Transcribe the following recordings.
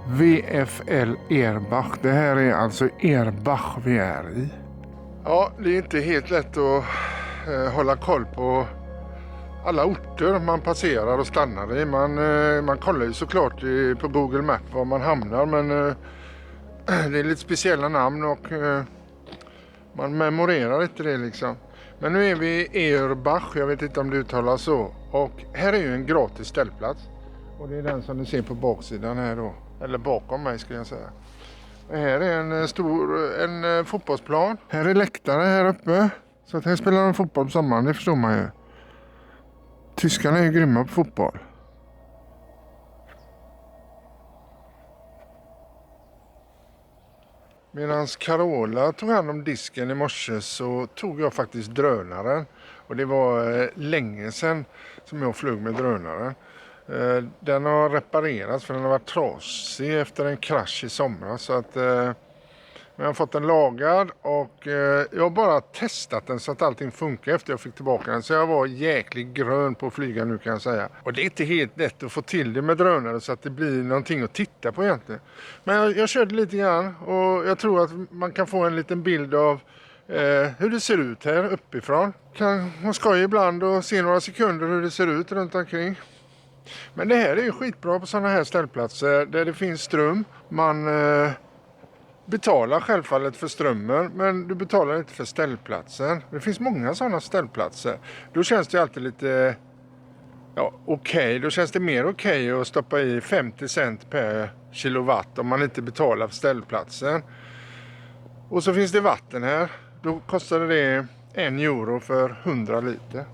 VFL Erbach. Det här är alltså Erbach vi är i. Ja, det är inte helt lätt att hålla koll på alla orter man passerar och stannar i. Man kollar ju såklart på Google Maps var man hamnar, men det är lite speciella namn och man memorerar inte det liksom. Men nu är vi i Erbach, jag vet inte om det uttalas så. Och här är ju en gratis ställplats. Och det är den som ni ser på baksidan här då. Eller bakom mig skulle jag säga. Och här är en fotbollsplan. Här är läktare här uppe. Så att här spelar de fotboll på sommaren, det förstår man ju. Tyskarna är ju grymma på fotboll. Medan Carola tog hand om disken i morse så tog jag faktiskt drönaren. Och det var länge sedan som jag flög med drönaren. Den har reparerats för den har varit trasig efter en krasch i somras. Så att, jag har fått den lagad och jag har bara testat den så att allting funkar efter jag fick tillbaka den. Så jag var jäkligt grön på att flyga nu kan jag säga. Och det är inte helt lätt att få till det med drönare så att det blir någonting att titta på egentligen. Men jag körde lite grann och jag tror att man kan få en liten bild av hur det ser ut här uppifrån. Man ska ju ibland och se några sekunder hur det ser ut runt omkring. Men det här är ju skitbra på sådana här ställplatser där det finns ström. Man betalar självfallet för strömmen, men du betalar inte för ställplatsen. Det finns många sådana ställplatser. Då känns det alltid lite okej. Då känns det mer okej att stoppa i 50 cent per kilowatt om man inte betalar för ställplatsen. Och så finns det vatten här. Då kostar det 1 euro för 100 liter.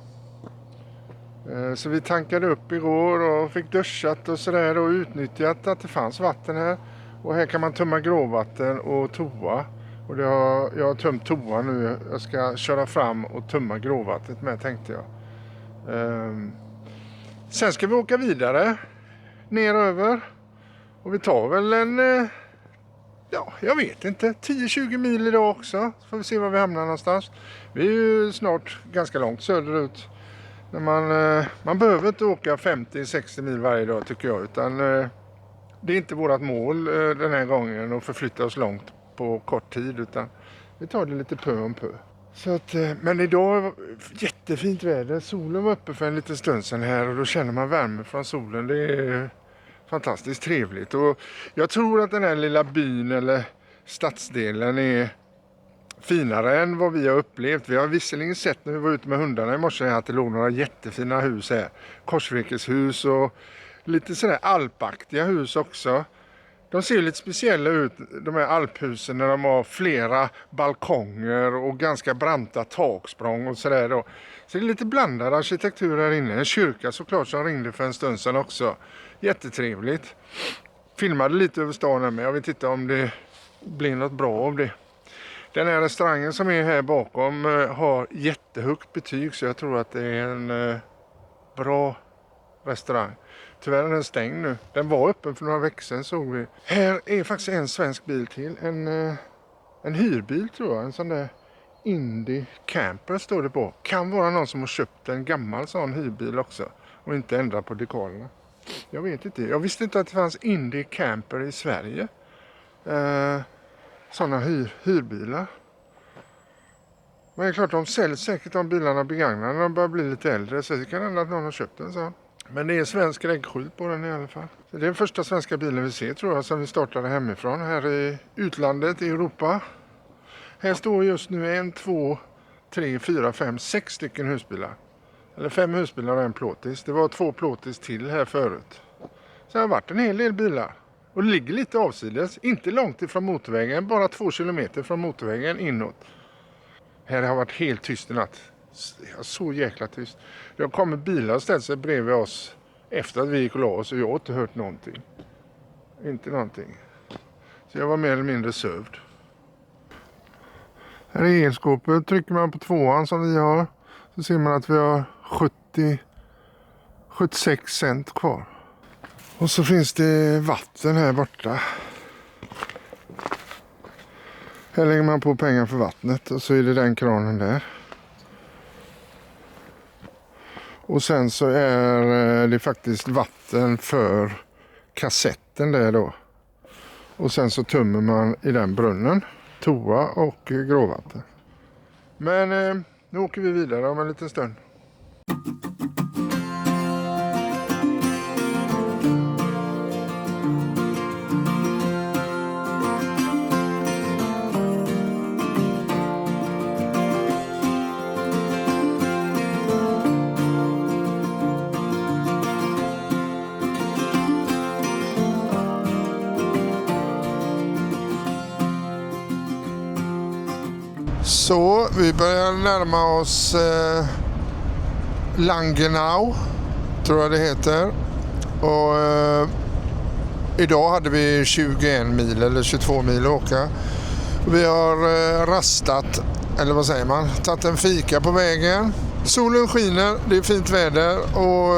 Så vi tankade upp igår och fick duschat och sådär och utnyttjat att det fanns vatten här. Och här kan man tömma gråvatten och toa. Och jag har tömt toa nu. Jag ska köra fram och tömma gråvattnet med tänkte jag. Sen ska vi åka vidare. Neröver. Och vi tar väl jag vet inte. 10-20 mil idag också. Så får vi se var vi hamnar någonstans. Vi är ju snart ganska långt söderut. Man behöver inte åka 50-60 mil varje dag tycker jag. Utan det är inte vårt mål den här gången att förflytta oss långt på kort tid. Utan vi tar det lite pö om pö. Så att, men idag var jättefint väder. Solen var uppe för en liten stund sedan här. Och då känner man värme från solen. Det är fantastiskt trevligt. Och jag tror att den här lilla byn eller stadsdelen är finare än vad vi har upplevt. Vi har visserligen sett när vi var ute med hundarna i morse att det låg några jättefina hus här. Korsvirkeshus och lite sådär alpaktiga hus också. De ser lite speciella ut, de här alphusen, när de har flera balkonger och ganska branta taksprång och sådär då. Så det är lite blandad arkitektur här inne. En kyrka såklart som ringde för en stund sedan också. Jättetrevligt. Filmade lite över stan här, men jag vet inte om det blir något bra av det. Den här restaurangen som är här bakom har jättehögt betyg, så jag tror att det är en bra restaurang. Tyvärr är den stängd nu. Den var öppen för några veckor sedan såg vi. Här är faktiskt en svensk bil till. En hyrbil tror jag. En sån där Indy Camper står det på. Kan vara någon som har köpt en gammal sån hyrbil också. Och inte ändrat på dekalerna. Jag vet inte. Jag visste inte att det fanns Indy Camper i Sverige. Sådana hyrbilar. Men det är klart, de säljs säkert de bilarna begagnade när de börjar bli lite äldre. Så det kan hända att någon har köpt en sån. Men det är svensk reggskylt på den i alla fall. Så det är den första svenska bilen vi ser tror jag som vi startade hemifrån. Här i utlandet i Europa. Här står just nu 1, 2, 3, 4, 5, 6 stycken husbilar. Eller 5 husbilar och en plåtis. Det var 2 plåtis till här förut. Så det har varit en hel del bilar. Och det ligger lite avsides. Inte långt ifrån motorvägen. Bara 2 kilometer från motorvägen inåt. Här har varit helt tyst i natt. Så jäkla tyst. Det har kommit bilar och ställt sig bredvid oss efter att vi gick och la oss och jag har inte hört någonting. Inte någonting. Så jag var mer eller mindre sövd. Här är elskåpet. Trycker man på 2an som vi har så ser man att vi har 76 cent kvar. Och så finns det vatten här borta. Här lägger man på pengar för vattnet och så är det den kranen där. Och sen så är det faktiskt vatten för kassetten där då. Och sen så tömmer man i den brunnen toa och gråvatten. Men nu åker vi vidare om en liten stund. Så vi börjar närma oss Langenau, tror jag det heter. Och idag hade vi 21 mil eller 22 mil att åka. Vi har rastat, eller vad säger man, tagit en fika på vägen. Solen skiner, det är fint väder och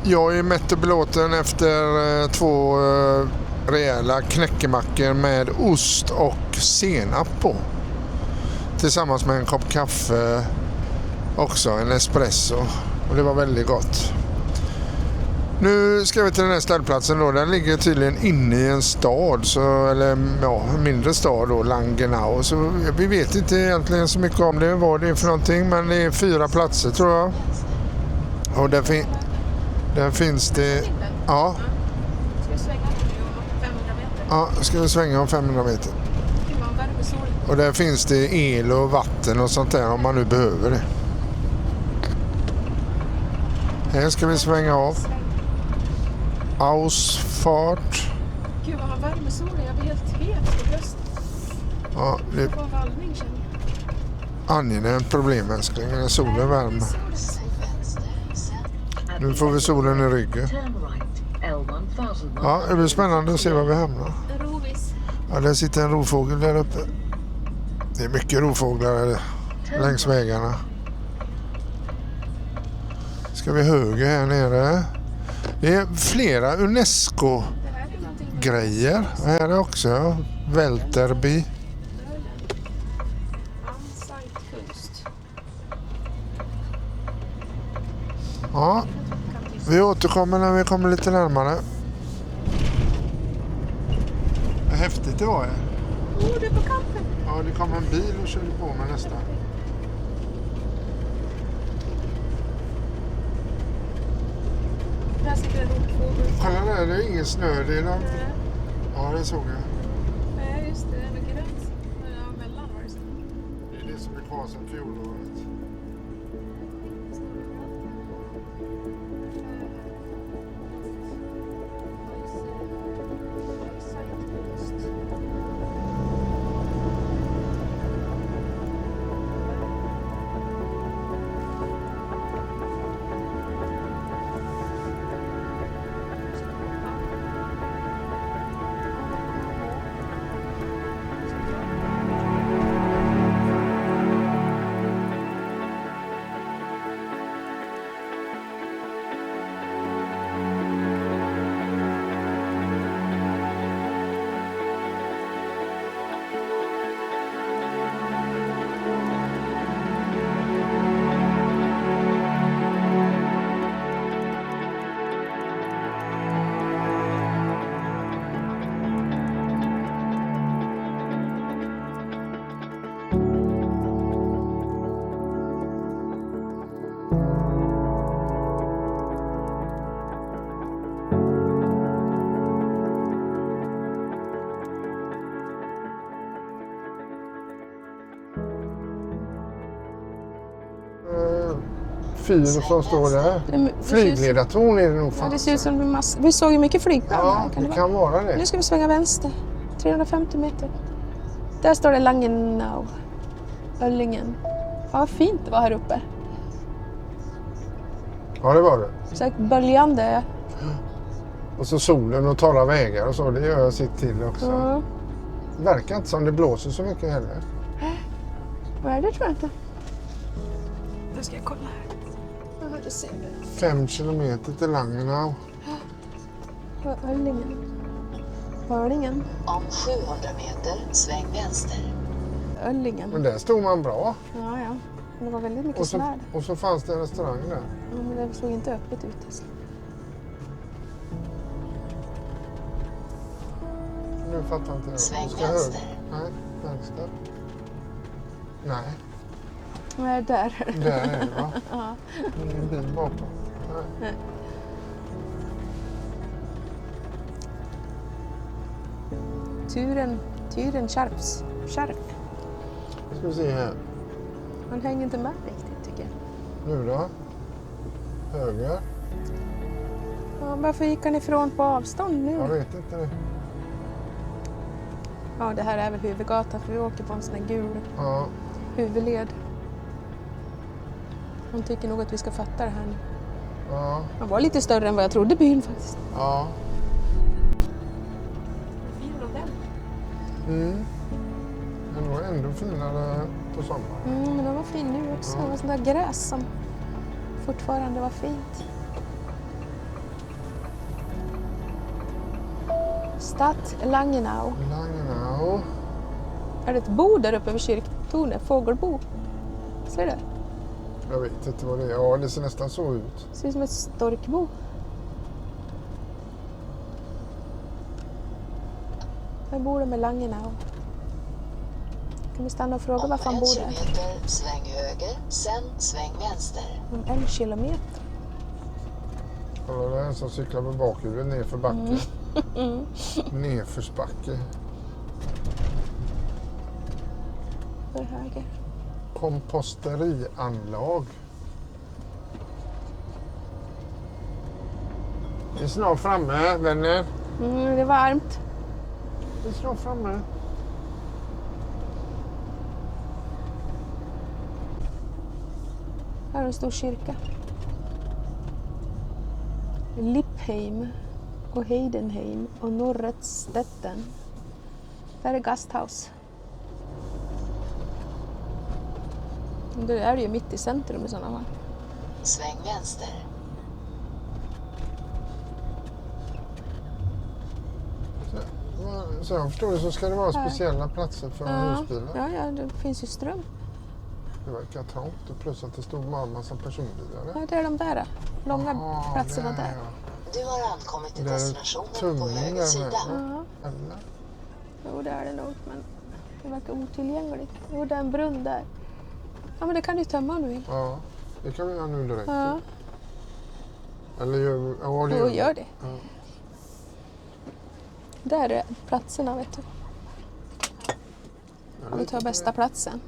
jag är mätt och belåten efter 2 rejäla knäckemackor med ost och senap på. Tillsammans med en kopp kaffe också, en espresso. Och det var väldigt gott. Nu ska vi till den här ställplatsen då. Den ligger tydligen inne i en stad, eller en mindre stad då, Langenau. Så vi vet inte egentligen så mycket om det, vad det är för någonting. Men det är 4 platser tror jag. Och där finns det... Ja. Ska vi svänga om 500 meter? Ja, ska vi svänga om 500 meter. Och där finns det el och vatten och sånt där om man nu behöver det. Här ska vi svänga av. Ausfart. Gud vad man värmer solen, jag blir helt het på bröstet. Ja, det är På vallning känner jag. angenämt problem älskling när solen värmer. Nu får vi solen i ryggen. Ja, det blir spännande att se var vi hamnar. En rovis. Ja, där sitter en rovfågel där uppe. Det är mycket rovfåglar längs vägarna. Ska vi höger här nere? Det är flera UNESCO-grejer. Här är också Välterby. Ja, vi återkommer när vi kommer lite närmare. Vad häftigt det var här. Det är på kanten. Ja, det kom en bil och körde på med nästan. Där sitter en rovfågel. Kolla där, det är ingen snö. Det är någon... Ja, det såg jag. Nej, just det. Det är något grönt. Ja, mellan var det så. Det är det som är kvar sedan fjolåret. Fyr som står där. Flygledartorn är det nog Ja, det ser ut som en massa. Vi såg ju mycket flygplan. Ja, det kan vara det. Nu ska vi svänga vänster. 350 meter. Där står det Langenau. Öllingen. Ja, vad fint det var här uppe. Ja, det var det. Så böljande. Och så solen och torra vägar och så, det gör sitt till också. Ja. Det verkar inte som det blåser så mycket heller. Vad är det tror jag inte. Nu ska jag kolla här. Ja, 5 kilometer till Langenau. Öllingen. Öllingen. Om 700 meter, sväng vänster. Öllingen. Men där stod man bra. Ja. Det var väldigt mycket svärd. Och så fanns det en restaurang där. Ja, men det såg inte öppet ut. Nu fattar inte jag. Sväng Ska vänster. Nej, vänster. Nej, Nej, där. där är det va? Ja. Ingen bil bakom. Nej. Tyren Sharp. Ska vi se här. Han hänger inte med riktigt tycker jag. Nu då? Höger? Ja, varför gick han ifrån på avstånd nu? Jag vet inte det. Ja, det här är väl huvudgatan för vi åker på en sån här gul Ja, huvudled. Han tycker nog att vi ska fatta det här nu. ja, Han var lite större än vad jag trodde byn faktiskt. ja. Fin rondell. Mm. Den var ändå finare på sommaren. Men den var fin nu också. Ja. Det var sånt där gräs som fortfarande var fint. Stad Langenau. Langenau. Är det ett bo där uppe vid kyrktornet? Fågelbo? Ser du? Jag vet inte vad det är. Ja, det ser nästan så ut. Ser ut som ett storkbo. Här bor de i Langenau. Kan vi stanna och fråga Om varför han 1 bor där? kilometer, sväng höger, sen sväng vänster. Om 1 kilometer. Kolla, det är en som cyklar med bakhjulet nerför backen. Nerförsbacke. För höger. Komposterianlag. Vi är snart framme, vänner. Det är varmt. Vi är snart framme. Här är en stor kyrka. Lippheim och Heidenheim och Norretstetten. Där är Gasthaus. Det är ju mitt i centrum i sådana fall. Sväng vänster. Så jag förstår det, så ska det vara Här. speciella platser för husbilar. Ja, det finns ju ström. Det verkar trångt och plus att det stod bara en massa personbilar där. Ja, det är de där långa Ah, platserna där. ja. Du har ankommit till Där är destinationen på tunneln höger där sida. med. Ja, Eller? jo det är det nog, men det verkar otillgängligt. Jo, det är en brunn där. Ja, men det kan du tömma om du vill. Ja, det kan vi göra nu direkt. Ja, Eller ja, det jo, vi. gör det. Ja. Där är platserna, vet du. Ja, Vi tar bästa platsen.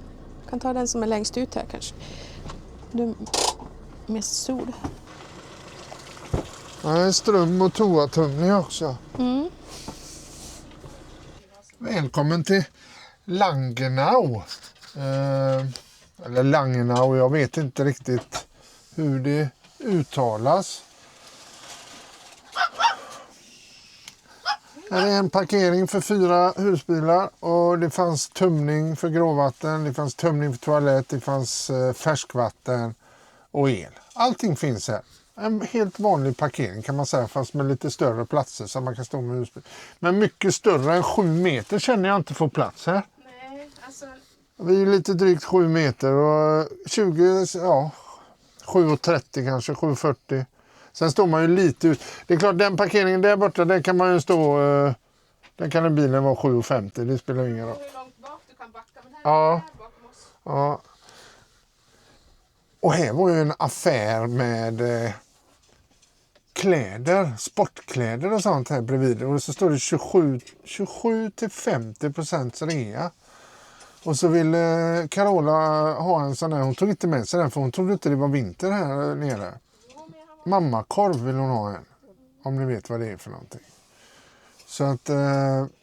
Kan ta den som är längst ut här kanske. Du är mest sol. Ja, ström och toatömning också. Mm. Välkommen till Langenau. Eller Langenau, jag vet inte riktigt hur det uttalas. Här är en parkering för 4 husbilar och det fanns tömning för gråvatten, det fanns tömning för toalett, det fanns färskvatten och el. Allting finns här. En helt vanlig parkering kan man säga, fast med lite större platser så man kan stå med husbil. Men mycket större än 7 meter känner jag inte får plats här. Nej, alltså... Vi är lite drygt 7 meter och 20, ja, 7,30 kanske, 7,40. Sen står man ju lite ut. Det är klart, den parkeringen där borta, där kan man ju stå, där kan en bilen vara 7,50, det spelar ingen roll. Hur långt bak du kan backa, men här Ja. är här bakom oss. Ja. Och här var ju en affär med kläder, sportkläder och sånt här bredvid. Och så står det 27-50% rea. Och så ville Carola ha en sån här, hon tog inte med sig den för hon trodde inte det var vinter här nere. Mammakorv vill hon ha en, om ni vet vad det är för någonting. Så att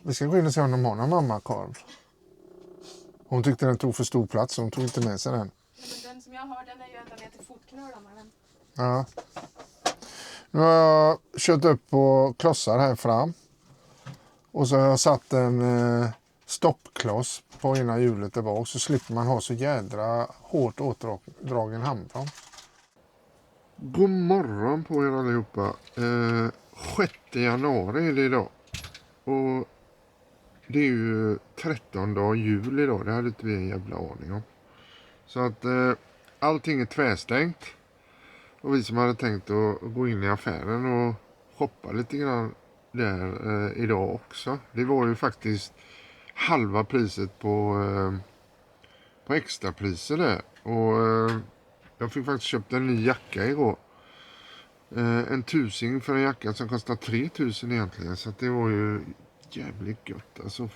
vi ska gå in och se om de har någon mammakorv. Hon tyckte den tog för stor plats så hon tog inte med sig den. Men den som jag har, den är ju ända ner till fotknölarna. Ja. Nu har jag kört upp på klossar här fram. Och så har jag satt en stoppkloss på ena hjulet där bak. Så slipper man ha så jädra hårt åtdragen handbroms. God morgon på er allihopa. 6 januari är det idag. Och det är ju 13 dag jul idag. Det hade inte vi en jävla aning om. Så att allting är tvärstängt. Och vi som hade tänkt att gå in i affären och shoppa lite grann där idag också. Det var ju faktiskt halva priset på extrapriser där. Och jag fick faktiskt köpt en ny jacka igår. En tusing för en jacka som kostar 3000 egentligen. Så att det var ju jävligt gött. Alltså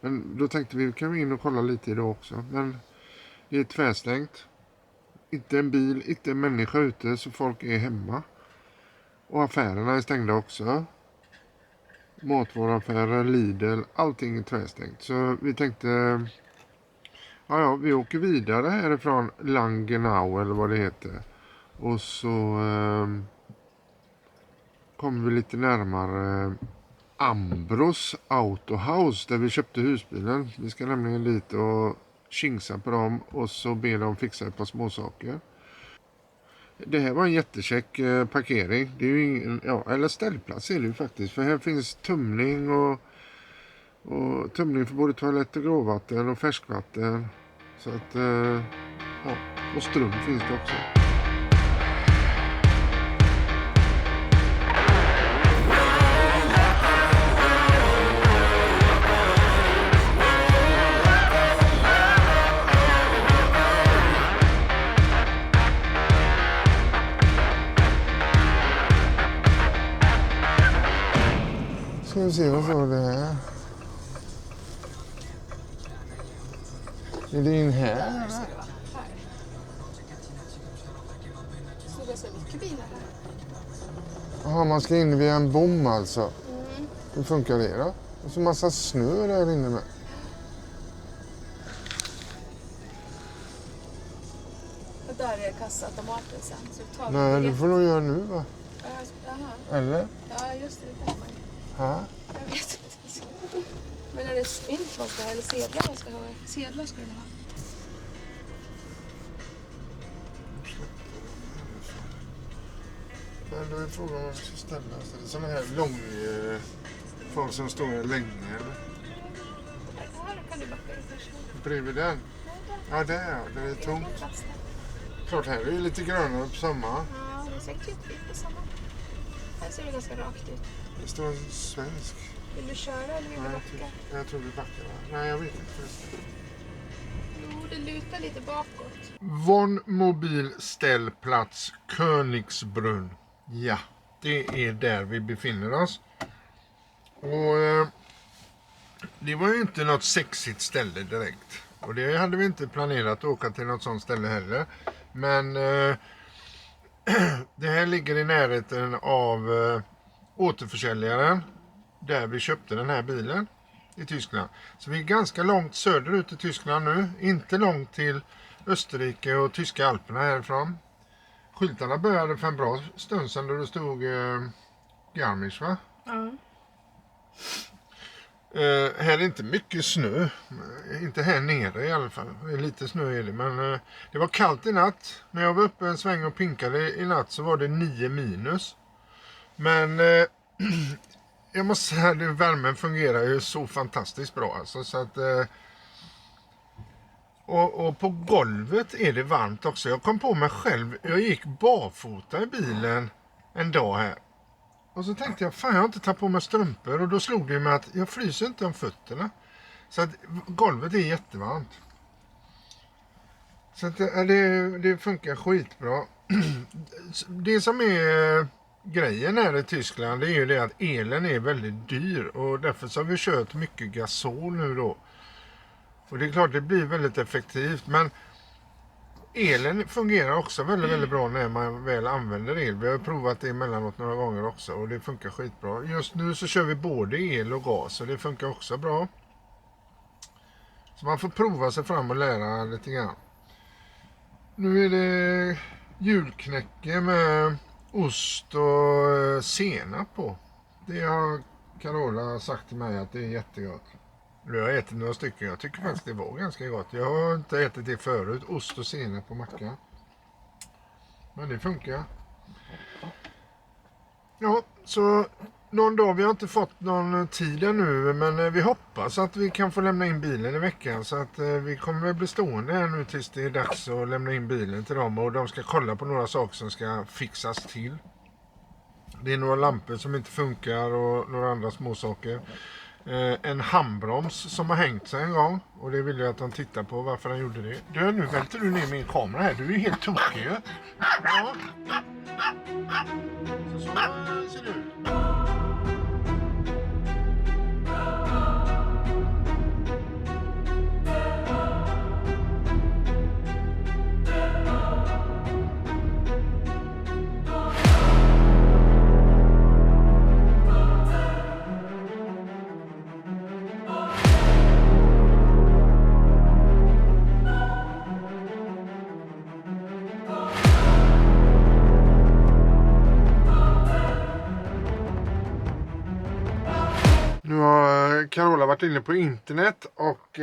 men då tänkte vi kan vi in och kolla lite idag också. Men det är tvärstängt. Inte en bil, inte en människa ute, så folk är hemma. Och affärerna är stängda också. Matvaruaffärer, Lidl, allting är tvärstängt. Så vi tänkte, vi åker vidare härifrån Langenau eller vad det heter. Och så kommer vi lite närmare Ambros Autohouse där vi köpte husbilen. Vi ska nämligen dit och kingsa på dem och så ber de fixa ett par småsaker. Det här var en jättecheck parkering. Det är ju ingen, eller ställplats är det ju faktiskt. För här finns tömning och tömning för både toalett och gråvatten och färskvatten. Så att, och ström finns det också. Ska vi se vad står det här. Är det in här? Så det är så mycket bilar här. Jaha, man ska in via en bom alltså. Hur funkar det då? Det är så massa snö där inne med. Och där är kassaautomaten sen. Så tar vi Nej, det får du göra nu va? Jaha. Eller? Ja, just det. Det kan man ju. Ja. Jag vet inte. Men är det mynt man ska ha eller sedlar man ska ha? Sedlar ska du ha. Men då är frågan om man ska ställa sig. Det är sådana här folk som står här länge eller? Här kan du backa in kanske. Bredvid den? Ja, där är tomt. Klart, här är ju lite grönare på sommaren. Ja, det är säkert jättefint på samma. Här ser det ganska rakt ut. Det står en svensk. Vill du köra eller vill du backa? Jag tror vi backar va? Nej, jag vet inte. Jo, det lutar lite bakåt. Von Mobil ställplats Königsbrunn. Ja, det är där vi befinner oss. Och det var ju inte något sexigt ställe direkt. Och det hade vi inte planerat att åka till något sånt ställe heller. Men det här ligger i närheten av återförsäljaren där vi köpte den här bilen i Tyskland. Så vi är ganska långt söderut i Tyskland nu. Inte långt till Österrike och tyska Alperna härifrån. Skyltarna började för en bra stund sedan då det stod Garmisch va? Ja. Här är inte mycket snö. Inte här nere i alla fall. Lite snö är det. Men det var kallt i natt. När jag var uppe en sväng och pinkade i natt så var det 9 minus. Men jag måste säga att värmen fungerar ju så fantastiskt bra. Alltså, så att, och på golvet är det varmt också. Jag kom på mig själv. Jag gick barfota i bilen en dag här. Och så tänkte jag, fan jag har inte tagit på mig strumpor. Och då slog det mig att jag fryser inte om fötterna. Så att golvet är jättevarmt. Så att det funkar skitbra. Det som är grejen här i Tyskland, det är ju det att elen är väldigt dyr. Och därför så har vi kört mycket gasol nu då. Och det är klart det blir väldigt effektivt. Men elen fungerar också väldigt, väldigt bra när man väl använder el. Vi har provat det emellanåt några gånger också och det funkar skitbra. Just nu så kör vi både el och gas och det funkar också bra. Så man får prova sig fram och lära lite grann. Nu är det julknäcke med ost och senap på. Det har Carola sagt till mig att det är jättegott. Jag har ätit några stycken. Jag tycker faktiskt det var ganska gott. Jag har inte ätit det förut. Ost och senap på macka. Men det funkar. Ja, så någon dag. Vi har inte fått någon tid ännu. Men vi hoppas att vi kan få lämna in bilen i veckan. Så att vi kommer att bli stående här nu tills det är dags att lämna in bilen till dem. Och de ska kolla på några saker som ska fixas till. Det är några lampor som inte funkar och några andra småsaker. En handbroms som har hängt sig en gång. Och det vill jag att han tittar på varför han gjorde det. Nu välter du ner min kamera här. Du är ju helt tokig ju. Ja. Så ser det ut. Nu har Carola varit inne på internet och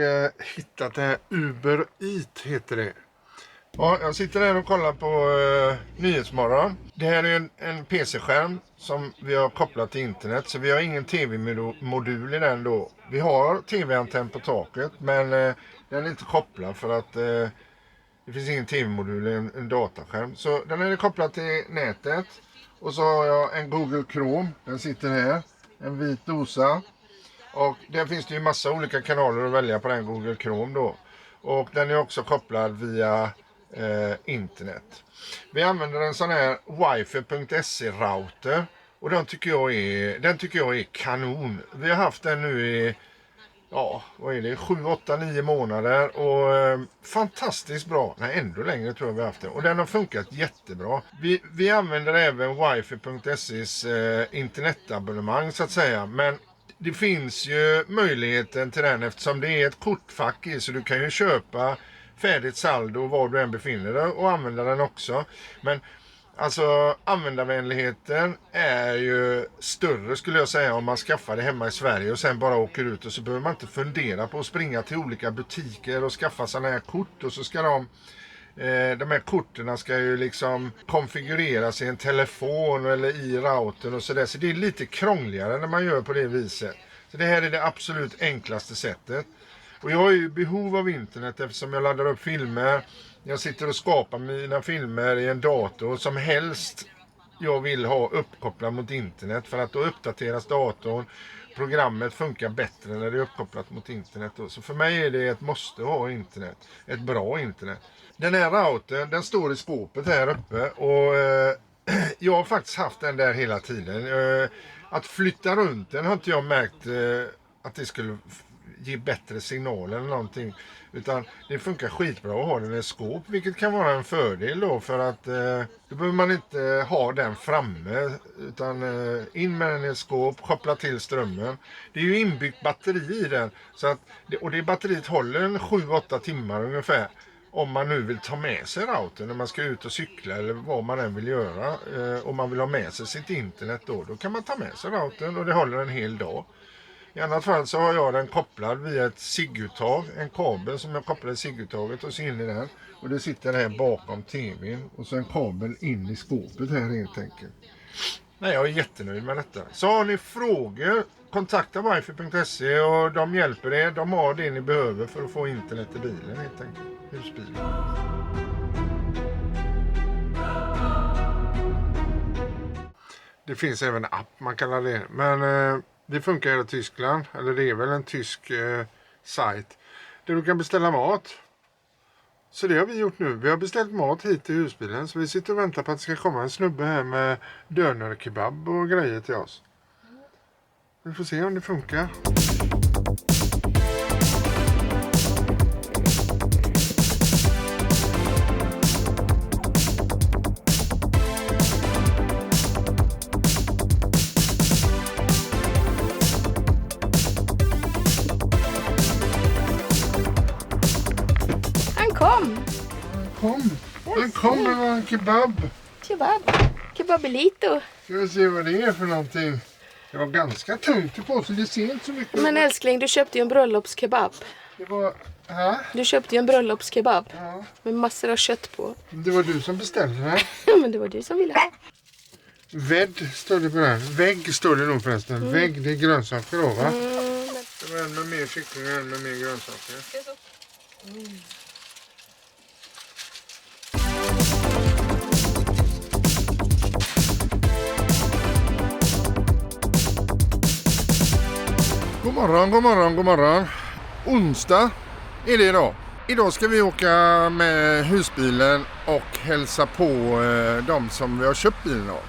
hittat det här Uber Eats heter det. Ja, jag sitter här och kollar på Nyhetsmorgon. Det här är en PC-skärm som vi har kopplat till internet, så vi har ingen tv-modul i den då. Vi har tv-antenn på taket, men den är inte kopplad för att det finns ingen tv-modul i en dataskärm. Så den är kopplad till nätet och så har jag en Google Chrome, den sitter här, en vit dosa. Och där finns det ju massa olika kanaler att välja på den Google Chrome då. Och den är också kopplad via internet. Vi använder en sån här wifi.se router och den tycker jag är kanon. Vi har haft den nu i 7, 8, 9 månader och fantastiskt bra. Nej, ändå längre tror jag vi har haft det. Och den har funkat jättebra. Vi använder även wifi.se's internetabonnemang så att säga, men det finns ju möjligheten till den eftersom det är ett kortfack i, så du kan ju köpa färdigt saldo var du än befinner dig och använda den också. Men alltså användarvänligheten är ju större skulle jag säga om man skaffar det hemma i Sverige och sen bara åker ut, och så behöver man inte fundera på att springa till olika butiker och skaffa sådana här kort, och så ska de här korten ska ju liksom konfigureras i en telefon eller i routern och sådär. Så det är lite krångligare när man gör på det viset. Så det här är det absolut enklaste sättet. Och jag har ju behov av internet eftersom jag laddar upp filmer. Jag sitter och skapar mina filmer i en dator som helst jag vill ha uppkopplad mot internet. För att då uppdateras datorn. Programmet funkar bättre när det är uppkopplat mot internet. Så för mig är det ett måste ha internet. Ett bra internet. Den här routern, den står i skåpet här uppe. Och jag har faktiskt haft den där hela tiden. Att flytta runt den har inte jag märkt att det skulle ge bättre signaler eller någonting. Utan det funkar skitbra att ha den i skåp, vilket kan vara en fördel då, för att då behöver man inte ha den framme utan in med den i skåp, koppla till strömmen. Det är ju inbyggt batteri i den, så att, och det batteriet håller en 7-8 timmar ungefär. Om man nu vill ta med sig routern när man ska ut och cykla eller vad man än vill göra. Om man vill ha med sig sitt internet då kan man ta med sig routern och det håller en hel dag. I annat fall så har jag den kopplad via ett SIG-uttag, en kabel som jag kopplar i SIG-uttaget och så in i den. Och det sitter här bakom tvn och så en kabel in i skåpet här helt enkelt. Nej, jag är jättenöjd med detta. Så har ni frågor, kontakta wifi.se och de hjälper er. De har det ni behöver för att få internet i bilen helt enkelt. Husbilen. Det finns även en app man kallar det. Men det funkar i Tyskland. Eller det är väl en tysk sajt. Där du kan beställa mat. Så det har vi gjort nu. Vi har beställt mat hit till husbilen. Så vi sitter och väntar på att det ska komma en snubbe här med dönerkebab och grejer till oss. Vi får se om det funkar. Han kom med en kebab. Kebabelito. Ska vi se vad det är för någonting. Det var ganska tungt i påsen. Det ser inte så mycket. Men älskling, du köpte ju en bröllopskebab. Det var... Ja. Du köpte ju en bröllopskebab. Ja. Med massor av kött på. Det var du som beställde det. Men det var du som ville ha. Vägg står det på den. Vägg står det nog förresten. Vägg, det är grönsaker då va? Det var en med mer kyckling och en med mer grönsaker. God morgon. Onsdag är det idag. Idag ska vi åka med husbilen och hälsa på de som vi har köpt bilen av.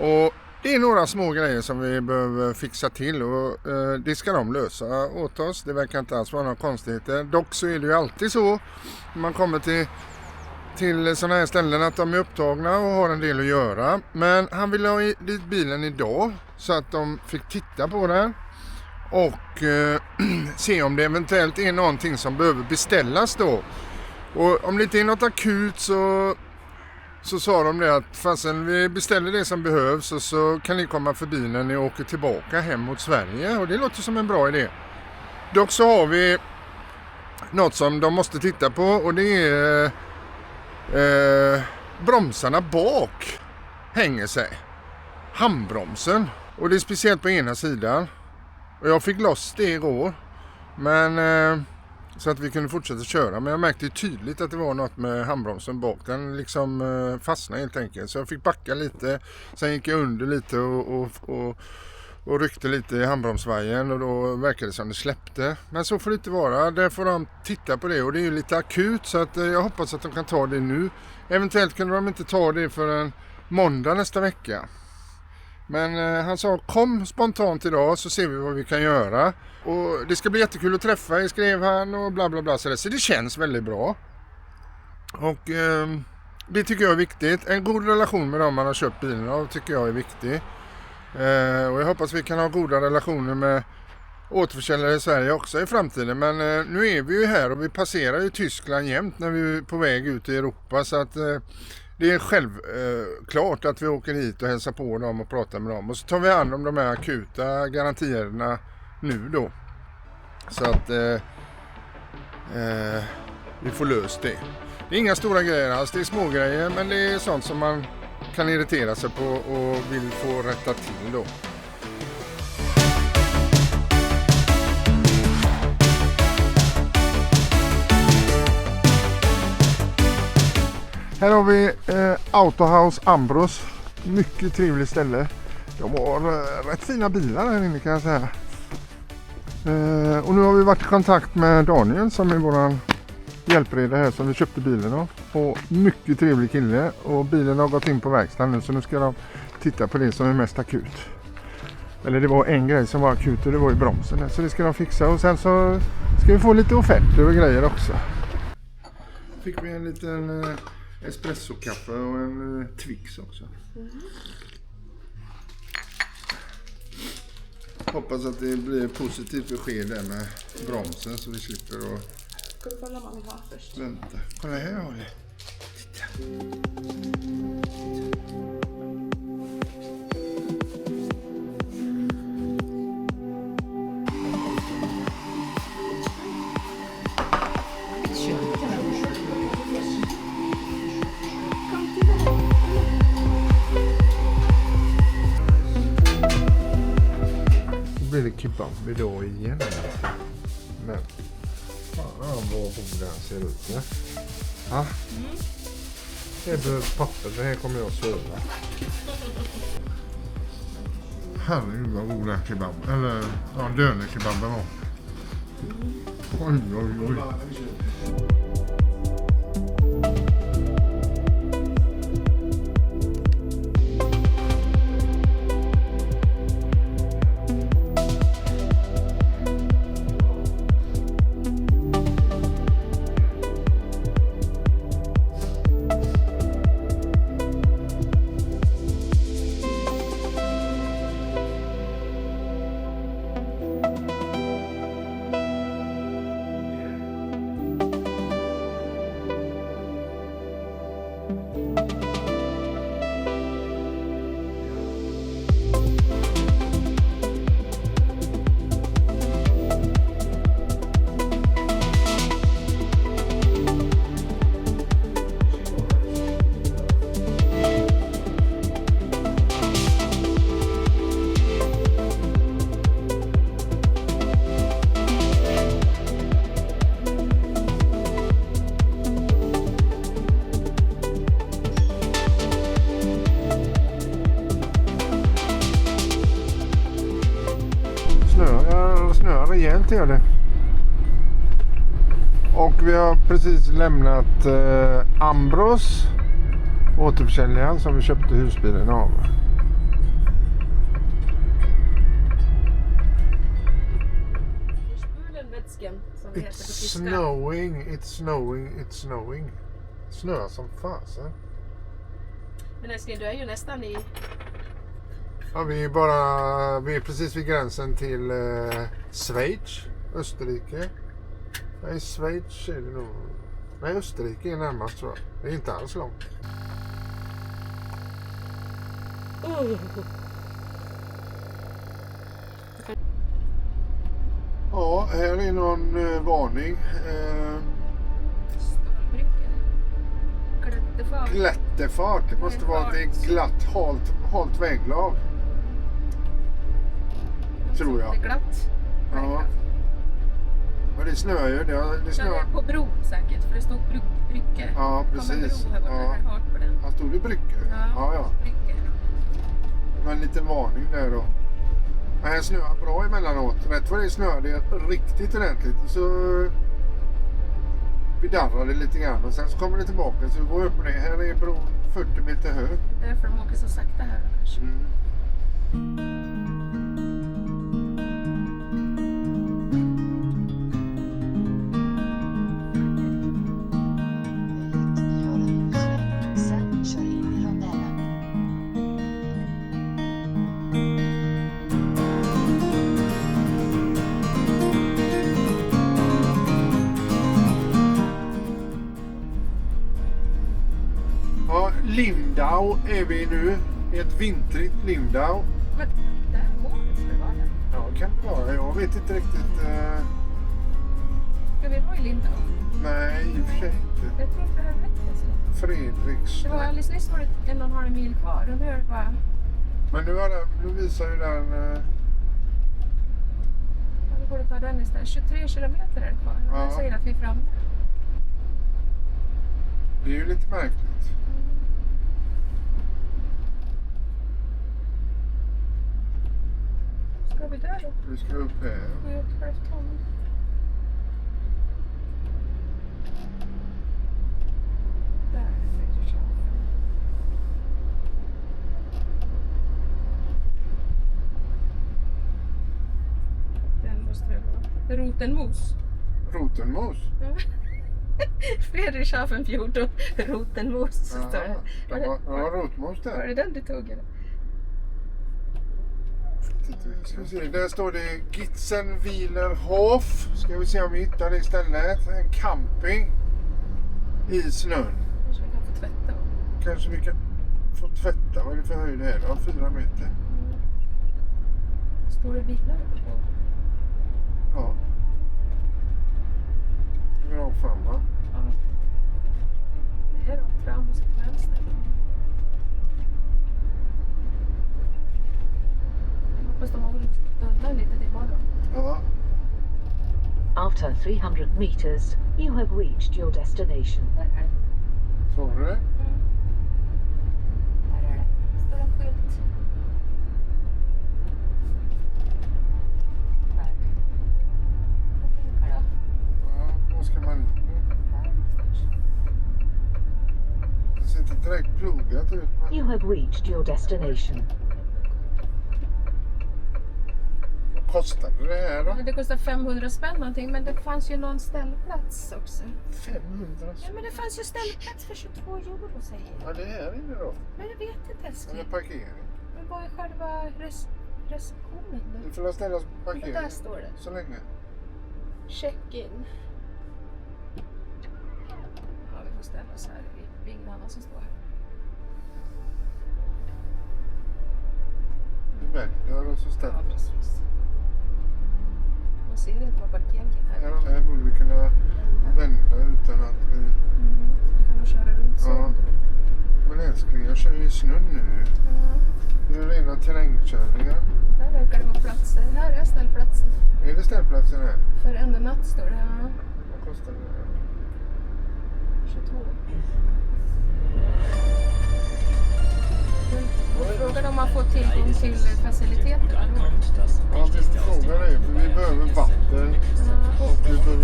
Och det är några små grejer som vi behöver fixa till och det ska de lösa åt oss. Det verkar inte alls vara några konstigheter. Dock så är det ju alltid så när man kommer till sådana här ställen att de är upptagna och har en del att göra. Men han ville ha dit bilen idag så att de fick titta på den och se om det eventuellt är någonting som behöver beställas då. Och om det inte är något akut så sa de det att fastän vi beställer det som behövs och så kan ni komma förbi när ni åker tillbaka hem mot Sverige. Och det låter som en bra idé. Dock så har vi något som de måste titta på och det är bromsarna bak hänger sig. Handbromsen. Och det är speciellt på ena sidan. Och jag fick loss det igår. Men så att vi kunde fortsätta köra. Men jag märkte tydligt att det var något med handbromsen bak. Den liksom fastnade helt enkelt. Så jag fick backa lite. Sen gick jag under lite och ryckte lite i handbromsvajern. Och då verkade det som det släppte. Men så får det inte vara. Där får de titta på det. Och det är ju lite akut. Så att jag hoppas att de kan ta det nu. Eventuellt kunde de inte ta det förrän måndag nästa vecka. Men han sa kom spontant idag så ser vi vad vi kan göra. Och det ska bli jättekul att träffa, skrev han och bla bla bla. Så det känns väldigt bra. Och det tycker jag är viktigt. En god relation med dem man har köpt bilen av tycker jag är viktig. Och jag hoppas vi kan ha goda relationer med återförsäljare i Sverige också i framtiden. Men nu är vi ju här och vi passerar ju Tyskland jämt när vi är på väg ut i Europa. Så att det är självklart att vi åker hit och hälsar på dem och pratar med dem. Och så tar vi hand om de här akuta garantierna nu då. Så att vi får löst det. Det är inga stora grejer alls, det är små grejer. Men det är sånt som man kan irritera sig på och vill få rätta till då. Här har vi Autohaus Ambros. Mycket trevligt ställe. De har rätt fina bilar här inne kan jag säga. Och nu har vi varit i kontakt med Daniel som är våran hjälpredare här som vi köpte bilen av. Och mycket trevlig kille. Och bilen har gått in på verkstaden nu så nu ska de titta på det som är mest akut. Eller det var en grej som var akut och det var ju bromsen här. Så det ska de fixa och sen så ska vi få lite offerter och grejer också. Fick vi en liten espresso-kaffe och en Twix också. Hoppas att det blir positivt besked där med bromsen så vi slipper att Ska vi kolla vad vi har först? vänta. Kolla här har vi. Titta. Blir det kebab idag igen. Men fan vad hon ser ut med. Ja. Det behövs papper för här kommer jag söva. Herregud vad god den kebab. Eller ja, dönerkebaben var. Oj. snöar rejält gör det. Och vi har precis lämnat Ambros, återförsäljaren som vi köpte husbilen av. Som det heter på It's tyska. snowing, it's snowing, it's snowing. Snöar som fasen. Men älskling, du är ju nästan i... Ja, vi är precis vid gränsen till Schweiz, Österrike. Nej, Schweiz är det nog. Nej, Österrike är närmast tror jag. Det är inte alls långt. Ja, här är någon varning. Klätterfart. Klätterfart. Det måste vara ett glatt, halt väglag. Tror jag. Det är glatt. Ja. Men det snöar ju. Det Det snöar. är på bron säkert, för det stod brygge. Ja, Kommer precis. bro här borta, Ja. jag har hört på den. Här stod det Brygge. Ja. Brygge. Det var en liten varning där då. Men här snöar bra emellanåt. Rätt vad det snöar det riktigt ordentligt. Så bedarrar det lite grann och sen så kommer det tillbaka. Så vi går upp och ner. Här är bron 40 meter hög. Därför de åker så sakta här kanske. Gör en sväng, sen kör in i rondellen. Ja, Lindau är vi nu. Ett vintrigt Lindau. Men där målet ska det vara där. Ja, kan det vara. Jag vet inte riktigt. Ska vi vara i Lindau? Nej, i och för sig inte. Jag tror inte det här räcker så. Fredriks. Det var alldeles nyss var det 1,5 mil kvar. Och nu är det bara... Men nu visar ju den... Ja, då får du ta den istället. 23 kilometer är det kvar. Och Ja. den säger att vi är framme. Det är ju lite märkligt. Ska vi där då? Vi ska upp här. 7,5 ton. Där är Fredrikshavn. Den måste det vara. Rotenmos. Rotenmos. Fredrikshavn 14. Rotenmos. Står det. Det var rotmos Var där. det den du tog eller? Ska vi se. Där står det Gitzenwielerhof. Ska vi se om vi hittar det istället. En camping i snön. Kanske vi kan få tvätta. Kanske vi kan få tvätta. Vad är det för höjd här då? 4 meter. Står det bilar uppe på? Ja. Det är rakt fram va? Ja. Det är rakt fram och så till vänster. Jag hoppas de har hållit dörren lite till imorgon. Ja. After 300 meters, you have reached your destination. Där är det. Såg du det? Där är det. Står en skylt. Där. Vad blinkar då? Ja, då ska man in. Här någonstans. Det ser inte direkt plogat ut. Men... You have reached your destination. Vad kostar det här då? Det kostar 500 spänn någonting, men det fanns ju någon ställplats också. 500 Ja, men det fanns ju ställplats för 22 euro säger jag. Ja, det är här inne då. Men jag vet inte Eller älskling. parkering. Men vad är själva receptionen Du då? får ställa oss på Men parkering. där står det. Så länge. Check-in. Ja, vi får ställa oss här. Det är ingen annan som står här. Vi vänder och så ställer Ja, vi oss. precis. Man ser inte vad parkeringen här är. Här borde vi kunna vända utan att vi... Vi kan nog köra runt så. Ja. Men älskling, jag kör ju i snön nu. Det är rena terrängkörningar. Här verkar det vara platser. Här är ställplatsen. Är det ställplatsen här? För en natt står det. Ja. Vad kostar det? 22. Frågar om man får tillgång till faciliteter. Ja, vi får fråga dig för vi behöver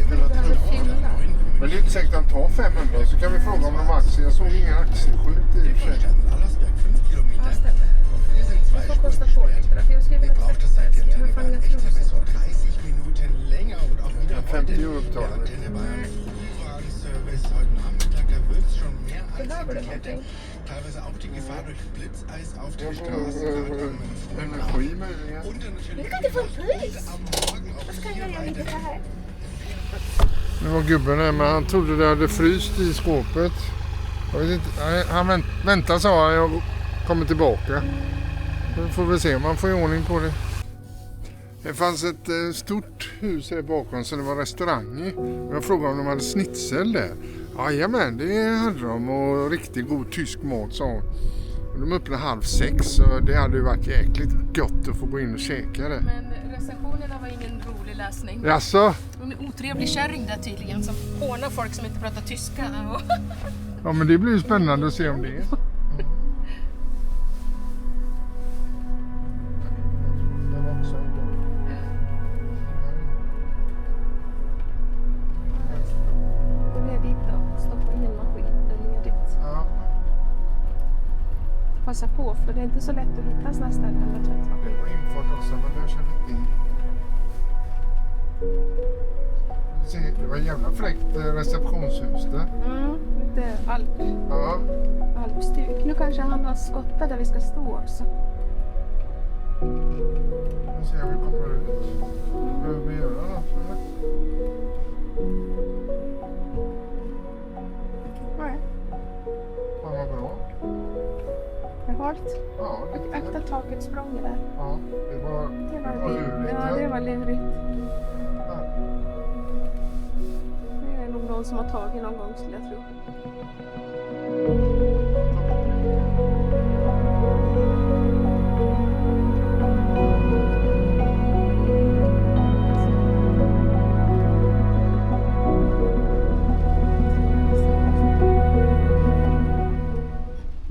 för att kunna ta ut. Men det är inte säkert att han tar 500, så kan vi fråga om de har aktier. Jag såg ingen aktieskylt i och för sig. Ja, stämmer. Det får kosta på lite, för jag skulle vilja tvätta. Hur fan är det? 50 euro betalar vi. Behöver du någonting? Energi möjligen. Jag kan inte få en pris! Vad ska jag göra lite så här? Nu var gubben där, men han trodde det hade fryst i skåpet. Jag vet inte, han väntar, sa han, jag kommer tillbaka. Nu får vi se om man får i ordning på det. Det fanns ett stort hus här bakom så det var restaurang i. Jag frågade om de hade schnitzel där. Jajamän, det hade de och riktigt god tysk mat, sa hon. De öppnade 5:30 så det hade ju varit jäkligt gott att få gå in och käka det. Men recensionerna var ingen rolig läsning. Jaså? En otrevlig kärring där tydligen som hånar folk som inte pratar tyska. Ja, men det blir ju spännande att se om det är. Gå ner dit och stoppa in en maskin. Det är ledigt. Ja, Passa på, för det är inte så lätt att hitta sådana ställen med det tvättmaskin. var infart också, men det kände inte in. Det var en jävla fräckt receptionshus där. Lite Ja. alpstuk. Nu kanske han har skottat där vi ska stå också. Nu ser vi kommer ut. Behöver vi göra något eller? Nej, Fan vad bra. det är halt. Ja, Akta taket språnger där. ja, det var lurigt. Ja, det var lurigt. Ja. Det är nog någon som har tagit någon gång, skulle jag tro.